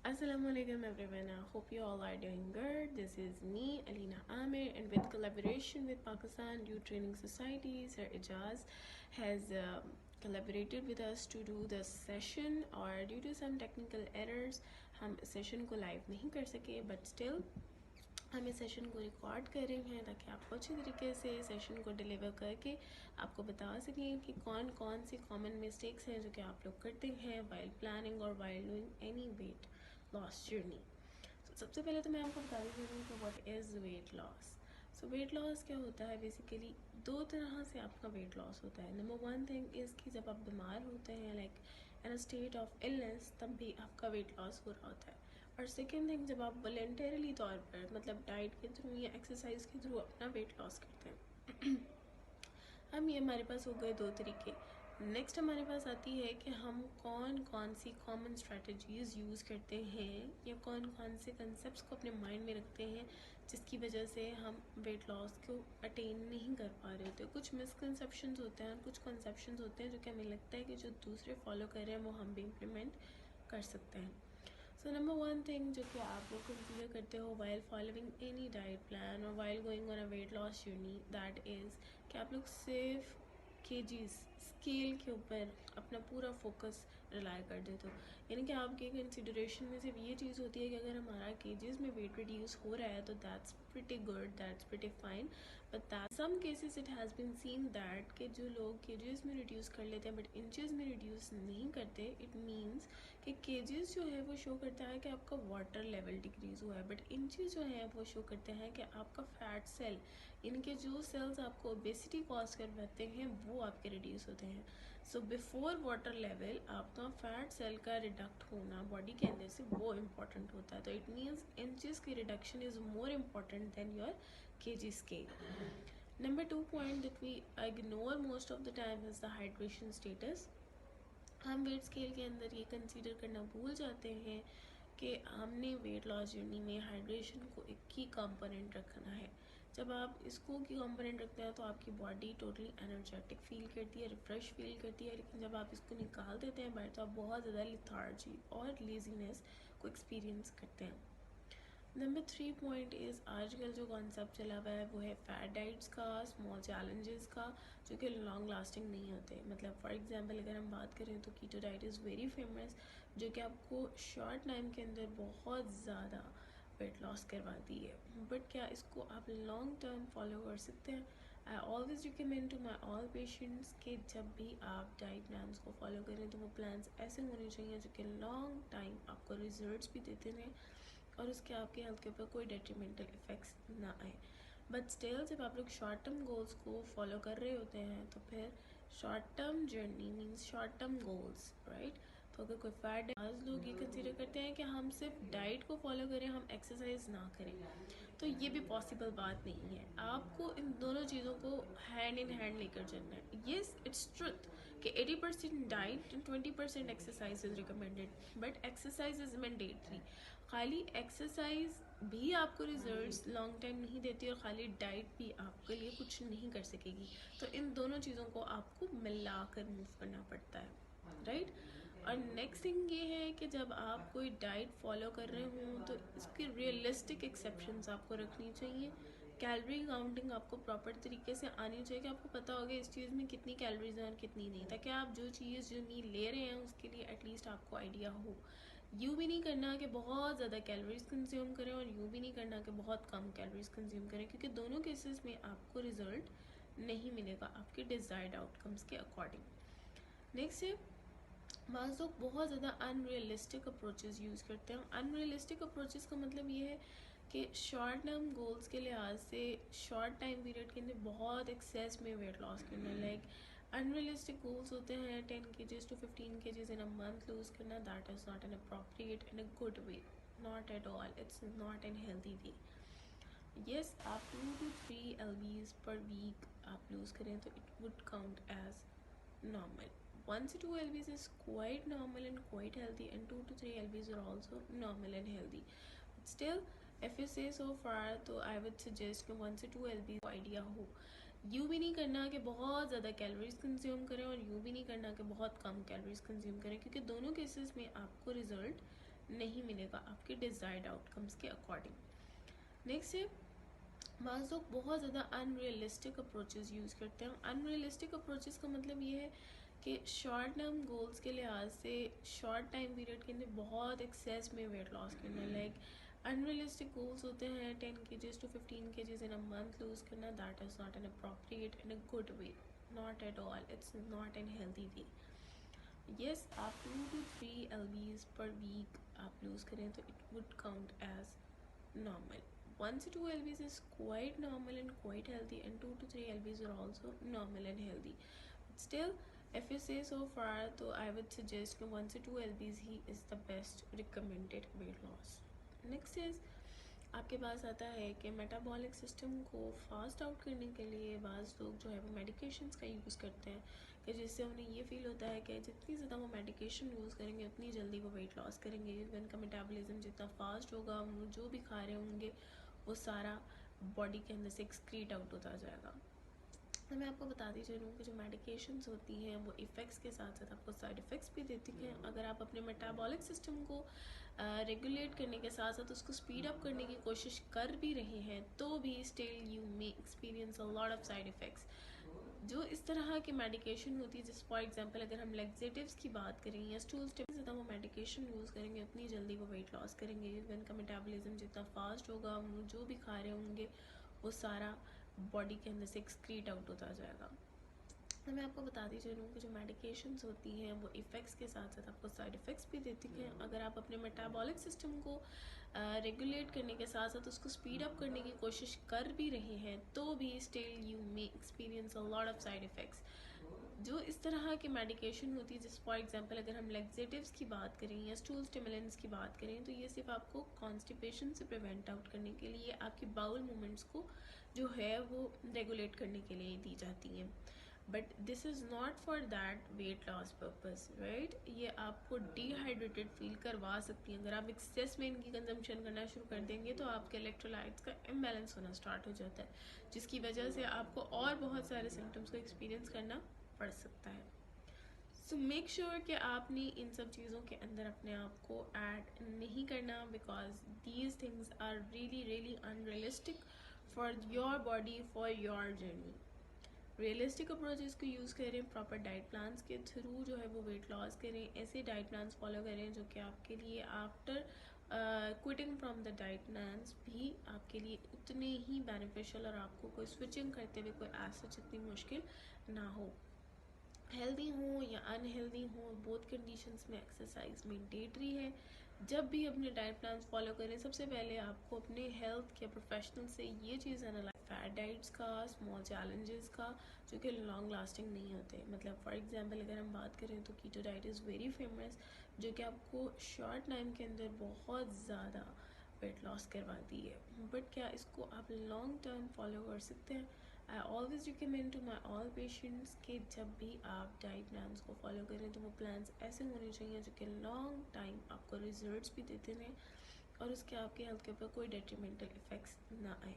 Assalamualaikum everyone. I hope you all are doing good. This is me, Alina Amir, and with collaboration with Pakistan Youth Training Society, Sir Ijaz has collaborated with us to do the session. Or due to some technical errors, हम session को live नहीं कर सके, but still हम इस session को record कर रहे हैं ताकि आपको अच्छी तरीके से सेशन को डिलीवर करके आपको बता सकें कि कौन कौन सी कॉमन मिस्टेक्स हैं जो कि आप लोग करते हैं वाइल प्लानिंग और while doing any wait loss journey. सबसे पहले तो मैं आपको बता देती हूँ कि what is weight loss. So weight loss क्या होता है, बेसिकली दो तरह से आपका वेट लॉस होता है। नंबर वन थिंग इज़ कि जब आप बीमार होते हैं like in a state of illness, तब भी आपका वेट लॉस हो रहा होता है। और सेकेंड थिंग, जब आप वॉलेंटरली तौर पर मतलब डाइट के थ्रू या एक्सरसाइज के थ्रू अपना वेट लॉस करते हैं। हम ये हमारे पास हो गए दो तरीके। नेक्स्ट हमारे पास आती है कि हम कौन कौन सी कॉमन स्ट्रेटजीज़ यूज़ करते हैं या कौन कौन से कंसेप्ट को अपने माइंड में रखते हैं जिसकी वजह से हम वेट लॉस को अटेन नहीं कर पा रहे होते। कुछ मिसकंसेप्शंस होते हैं और कुछ कंसेप्शंस होते हैं जो कि हमें लगता है कि जो दूसरे फॉलो कर रहे हैं वो हम भी इम्प्लीमेंट कर सकते हैं। सो नंबर वन थिंग जो कि आप लोग कंसिडर करते हो while following any diet plan और while going on a weight loss journey, that is कि आप लोग सिर्फ केजीज स्केल के ऊपर अपना पूरा फोकस रिलाई कर देते हो। यानी कि आपके कंसिडरेशन में सिर्फ ये चीज़ होती है कि अगर हमारा केजीज में वेट रिड्यूस हो रहा है तो that's pretty good, that's pretty fine. But that some cases it has been seen that कि जो लोग केजीज में रिड्यूस कर लेते हैं बट इंचेस में रिड्यूस नहीं करते, इट मीन्स कि केजीज जो है वो शो करता है कि आपका वाटर लेवल डिक्रीज हुआ है, बट इंचेस जो है वो शो करते हैं कि आपका फैट सेल, इनके जो सेल्स आपको ओबेसिटी कॉज करवाते हैं वो आपके रिड्यूस होते हैं। सो बिफोर वाटर लेवल आपका फैट सेल का रिडक्ट होना बॉडी के अंदर से वो इम्पॉर्टेंट होता है। तो इट मीन्स इंचेस की reduction is more important than your KG scale. Number two point that we ignore most of the time is the hydration status. हम वेट स्केल के अंदर ये कंसीडर करना भूल जाते हैं कि हमने वेट लॉस जर्नी में हाइड्रेशन को एक की कंपोनेंट रखना है। जब आप इसको की कंपोनेंट रखते हैं तो आपकी बॉडी टोटली एनर्जेटिक फील करती है, रिफ्रेश फील करती है। लेकिन जब आप इसको निकाल देते हैं बाहर तो आप बहुत ज़्यादा लिथार्जी और लेजीनेस को एक्सपीरियंस करते हैं। नंबर थ्री पॉइंट इज़ आजकल जो कॉन्सेप्ट चला हुआ है वो है फैट डाइट्स का, स्मॉल चैलेंजेस का, जो कि लॉन्ग लास्टिंग नहीं होते। मतलब फॉर एग्जांपल अगर हम बात करें तो keto diet is very famous, जो कि आपको शॉर्ट टाइम के अंदर बहुत ज़्यादा वेट लॉस करवाती है। बट क्या इसको आप लॉन्ग टर्म फॉलो कर सकते हैं? I always recommend to my all patients कि जब भी आप डाइट प्लान्स को फॉलो करें तो वो प्लान्स ऐसे होने चाहिए जो कि लॉन्ग टाइम आपको रिजल्ट्स भी देते रहें और उसके आपके हेल्थ के ऊपर कोई डेट्रीमेंटल इफ़ेक्ट्स ना आए। बट स्टिल जब आप लोग शॉर्ट टर्म गोल्स को फॉलो कर रहे होते हैं तो फिर short term journey means short term goals, right. तो अगर कोई फैट, आज लोग ये कंसिडर करते हैं कि हम सिर्फ डाइट को फॉलो करें, हम एक्सरसाइज ना करें, तो ये भी पॉसिबल बात नहीं है। आपको इन दोनों चीज़ों को हैंड इन हैंड लेकर चलना है। येस, इट्स ट्रुथ कि 80% diet and 20% exercise is recommended, but exercise is mandatory. खाली एक्सरसाइज भी आपको रिजल्ट्स लॉन्ग टाइम नहीं देती और खाली डाइट भी आपके लिए कुछ नहीं कर सकेगी। तो इन दोनों चीज़ों को आपको मिला कर मूव करना पड़ता है, राइट। और नेक्स्ट थिंग ये है कि जब आप कोई डाइट फॉलो कर रहे हो तो इसकी रियलिस्टिक एक्सेप्शंस आपको रखनी चाहिए। कैलोरी काउंटिंग आपको प्रॉपर तरीके से आनी चाहिए कि आपको पता होगा इस चीज़ में कितनी कैलोरीज हैं और कितनी नहीं, ताकि आप जो चीज़ जो नहीं ले रहे हैं उसके लिए एटलीस्ट आपको आइडिया हो। यूँ भी नहीं करना कि बहुत ज़्यादा कैलोरीज कंज्यूम करें और यूँ भी नहीं करना कि बहुत कम कैलोरीज कंज्यूम करें, क्योंकि दोनों केसेस में आपको रिजल्ट नहीं मिलेगा आपके डिज़ायर्ड आउटकम्स के अकॉर्डिंग। नेक्स्ट है, बाज़ लोग बहुत ज़्यादा अनरियलिस्टिक अप्रोचेज़ यूज़ करते हैं। अनरियलिस्टिक अप्रोचेज़ का मतलब ये है कि शॉर्ट टर्म गोल्स के लिहाज से शॉर्ट टाइम पीरियड के अंदर बहुत एक्सेस में वेट लॉस करना। लाइक अनरियलिस्टिक गोल्स होते हैं 10 kgs to 15 kgs in a month lose करना। That is not an appropriate in a good way, not at all, it's not an healthy way. Yes, आप 2 to 3 lbs per week आप lose करें तो it would count as normal. 1 to 2 lbs is quite normal and quite healthy, and 2 to 3 lbs are also normal and healthy. But still, if you say so far, तो I would suggest कि 1 से 2 lbs को idea हो। यूँ भी नहीं करना कि बहुत ज़्यादा कैलोरीज कंज्यूम करें और यूँ भी नहीं करना कि बहुत कम कैलोरीज कंज्यूम करें, क्योंकि दोनों केसेस में आपको रिजल्ट नहीं मिलेगा आपके डिज़ायर्ड आउटकम्स के अकॉर्डिंग। नेक्स्ट है, बाज़ लोग बहुत ज़्यादा अनरियलिस्टिक अप्रोचेज़ यूज़ करते हैं। अनरियलिस्टिक अप्रोचेज़ का मतलब ये है कि शॉर्ट टर्म गोल्स के लिहाज से शॉर्ट टाइम पीरियड के अंदर बहुत एक्सेस में वेट लॉस करना। लाइक अनरियलिस्टिक गोल्स होते हैं 10 kgs to 15 kgs in a month lose करना। That is not an appropriate in a good way, not at all, it's not an healthy way. Yes, आप 2 to 3 lbs per week आप lose करें तो it would count as normal. 1 to 2 lbs is quite normal and quite healthy, and 2 to 3 lbs are also normal and healthy. But still, if you say so far, so I would suggest 1 to 2 lbs he is the best recommended weight loss. Next is, आपके पास आता है कि metabolic system को fast out करने के लिए बाज़ लोग जो है वो मेडिकेशंस का यूज़ करते हैं, कि जिससे उन्हें ये फील होता है कि जितनी ज़्यादा वो मेडिकेशन यूज़ करेंगे उतनी जल्दी वो वेट लॉस करेंगे। उनका मेटाबॉलिज्म जितना फास्ट होगा, वो जो भी खा रहे होंगे वो सारा बॉडी के अंदर से एक्सक्रीट आउट होता जाएगा। तो मैं आपको बताती चलूँ कि जो मेडिकेशंस होती हैं वो इफ़ेक्ट्स के साथ साथ आपको साइड इफ़ेक्ट्स भी देती हैं। अगर आप अपने मेटाबॉलिक सिस्टम को रेगुलेट करने के साथ साथ उसको स्पीड अप करने की कोशिश कर भी रहे हैं तो भी still you may experience a lot of side effects. जो इस तरह की मेडिकेशन होती है, जिस फॉर एग्जांपल अगर हम लेक्सेटिव्स की बात करें या स्टूल ज़्यादा वो मेडिकेशन यूज़ करेंगे उतनी जल्दी वो वेट लॉस करेंगे। उनका मेटाबॉलिज्म जितना फास्ट होगा, वो जो भी खा रहे होंगे वो सारा बॉडी के अंदर से एक्सक्रीट आउट होता जाएगा। तो मैं आपको बताती चलूँ कि जो मेडिकेशंस होती हैं वो इफ़ेक्ट्स के साथ साथ आपको साइड इफ़ेक्ट्स भी देती हैं। अगर आप अपने मेटाबॉलिक सिस्टम को रेगुलेट करने के साथ साथ उसको स्पीड अप करने की कोशिश कर भी रहे हैं तो भी still you may experience a lot of side effects. जो इस तरह की मेडिकेशन होती है, जिस फॉर एग्जांपल अगर हम लेक्सेटिव्स की बात करें या स्टूल स्टिमुलेंट्स की बात करें, तो ये सिर्फ आपको कॉन्स्टिपेशन से प्रिवेंट आउट करने के लिए, आपकी बाउल मूवमेंट्स को जो है वो रेगुलेट करने के लिए दी जाती हैं। But this is not for that weight loss purpose, right. ये आपको डिहाइड्रेटेड फील करवा सकती हैं। अगर आप एक्सेस में इनकी कंजम्पशन करना शुरू कर देंगे तो आपके इलेक्ट्रोलाइट्स का इम्बैलेंस होना स्टार्ट हो जाता है, जिसकी वजह से आपको और बहुत सारे सिम्टम्स को एक्सपीरियंस करना पड़ सकता है। सो मेक श्योर कि आपने इन सब चीज़ों के अंदर अपने आप को ऐड नहीं करना, because these things are really really unrealistic for your body, for your journey. Realistic approaches को यूज़ करें, प्रॉपर डाइट प्लान्स के थ्रू जो है वो वेट लॉस करें। ऐसे डाइट प्लान्स फॉलो करें जो कि आपके लिए after quitting from the diet plans भी आपके लिए उतने ही बेनिफिशियल और आपको कोई स्विचिंग करते हुए कोई ऐसा इतनी मुश्किल ना हो। हेल्दी हो या अनहेल्दी हो, बोथ कंडीशंस में एक्सरसाइज मैंडेटरी है। जब भी अपने डाइट प्लान्स फॉलो करें, सबसे पहले आपको अपने हेल्थ के प्रोफेशनल से ये चीज़ एनालाइज, फैट डाइट्स का, स्मॉल चैलेंजेस का, जो कि लॉन्ग लास्टिंग नहीं होते। मतलब फॉर एग्जांपल अगर हम बात करें तो keto diet is very famous, जो कि आपको शॉर्ट टाइम के अंदर बहुत ज़्यादा वेट लॉस करवाती है। बट क्या इसको आप लॉन्ग टर्म फॉलो कर सकते हैं? I always recommend to my all patients कि जब भी आप डाइट प्लान्स को फॉलो करें तो वो प्लान्स ऐसे होने चाहिए जो कि लॉन्ग टाइम आपको रिजल्ट्स भी देते रहें और उसके आपके हेल्थ के ऊपर कोई डेट्रीमेंटल इफ़ेक्ट्स ना आए।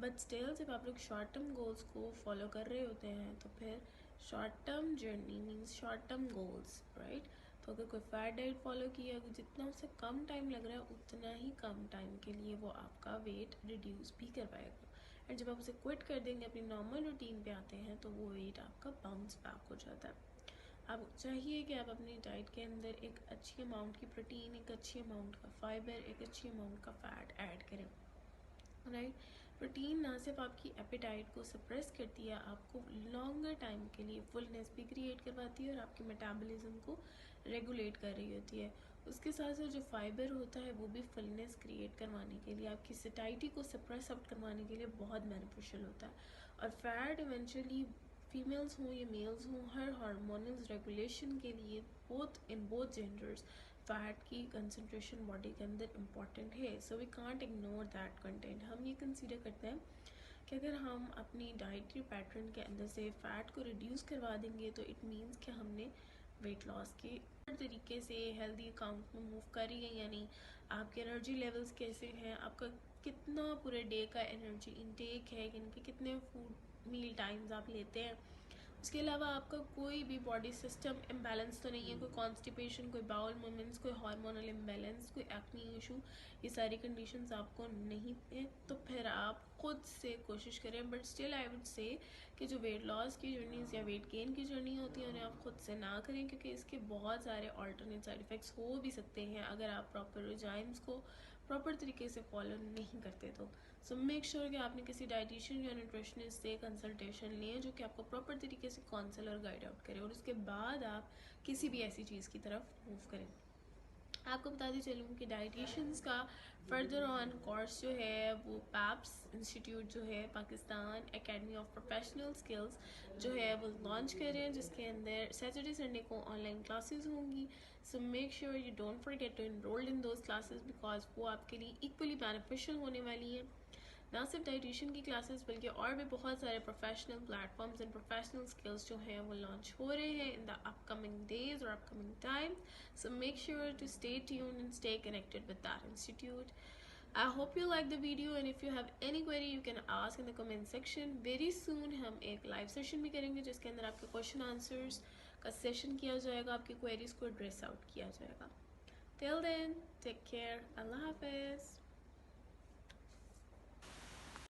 बट स्टिल जब आप लोग शॉर्ट टर्म गोल्स को फॉलो कर रहे होते हैं तो फिर short term journey means short term goals, right. तो अगर कोई फैट डाइट फॉलो किया, जितना उससे कम टाइम लग रहा है उतना ही कम टाइम के लिए वो आपका वेट रिड्यूस भी करवाएगा। एंड जब आप उसे क्विट कर देंगे, अपनी नॉर्मल रूटीन पे आते हैं, तो वो वेट आपका बाउंस बैक हो जाता है। अब चाहिए कि आप अपनी डाइट के अंदर एक अच्छी अमाउंट की प्रोटीन, एक अच्छी अमाउंट का फाइबर, एक अच्छी अमाउंट का फैट ऐड करें, राइट। प्रोटीन ना सिर्फ आपकी एपेटाइट को सप्रेस करती है, आपको लॉन्गर टाइम के लिए फुलनेस भी क्रिएट करवाती है और आपके मेटाबॉलिज्म को रेगुलेट कर रही होती है। उसके साथ साथ जो फाइबर होता है वो भी फुलनेस क्रिएट करवाने के लिए, आपकी सटाइटी को सप्रेस आउट करवाने के लिए बहुत बेनिफिशियल होता है। और फैट इवेंचुअली फीमेल्स हों या मेल्स हों, हर हार्मोनल रेगुलेशन के लिए इन बोथ जेंडर्स फैट की कंसंट्रेशन बॉडी के अंदर इम्पॉर्टेंट है। So we can't ignore that content. हम ये कंसीडर करते हैं कि अगर हम अपनी डाइटरी पैटर्न के अंदर से फ़ैट को रिड्यूस करवा देंगे तो इट मीन्स कि हमने वेट लॉस के तरीके से हेल्दी अकाउंट में मूव करी है। यानी आपके एनर्जी लेवल्स कैसे हैं, आपका कितना पूरे डे का एनर्जी इनटेक है, इनके कितने फूड मील टाइम्स आप लेते हैं, उसके अलावा आपका कोई भी बॉडी सिस्टम इम्बैलेंस तो नहीं है, कोई कॉन्स्टिपेशन, कोई बाउल मूवमेंट्स, कोई हार्मोनल इम्बैलेंस, कोई एक्ने इशू, ये सारी कंडीशंस आपको नहीं है, तो फिर आप खुद से कोशिश करें। But still I would say कि जो वेट लॉस की जर्नीज़ या वेट गेन की जर्नी होती है उन्हें आप खुद से ना करें, क्योंकि इसके बहुत सारे ऑल्टरनेट साइड इफ़ेक्ट्स हो भी सकते हैं अगर आप प्रॉपर रिजाइम्स को प्रॉपर तरीके से फॉलो नहीं करते तो। सो मेक श्योर कि आपने किसी डाइटिशियन या न्यूट्रिशनिस्ट से कंसल्टेशन लें जो कि आपको प्रॉपर तरीके से काउंसल और गाइड आउट करे, और उसके बाद आप किसी भी ऐसी चीज़ की तरफ मूव करें। आपको बताती चलूँ कि डाइटिशियंस का फर्दर ऑन कोर्स जो है वो पैप्स इंस्टीट्यूट जो है Pakistan Academy of Professional skills जो है वो लॉन्च कर रहे हैं, जिसके अंदर सैटरडे संडे को ऑनलाइन क्लासेस होंगी। So make sure you don't forget to enrolled in those classes because वो आपके लिए इक्वली बेनिफिशियल होने वाली हैं। ना सिर्फ डाइटिशियन की क्लासेस बल्कि और भी बहुत सारे professional platforms and professional skills जो हैं वो लॉन्च हो रहे हैं इन द अपकमिंग डेज और upcoming time. So make sure to stay tuned and stay connected with that institute. I hope you like the video and if you have any query you can ask in the comment section. Very soon हम एक live session भी करेंगे जिसके अंदर आपके question answers का session किया जाएगा, आपकी queries को address out किया जाएगा. Till then, take care. Allah Hafiz.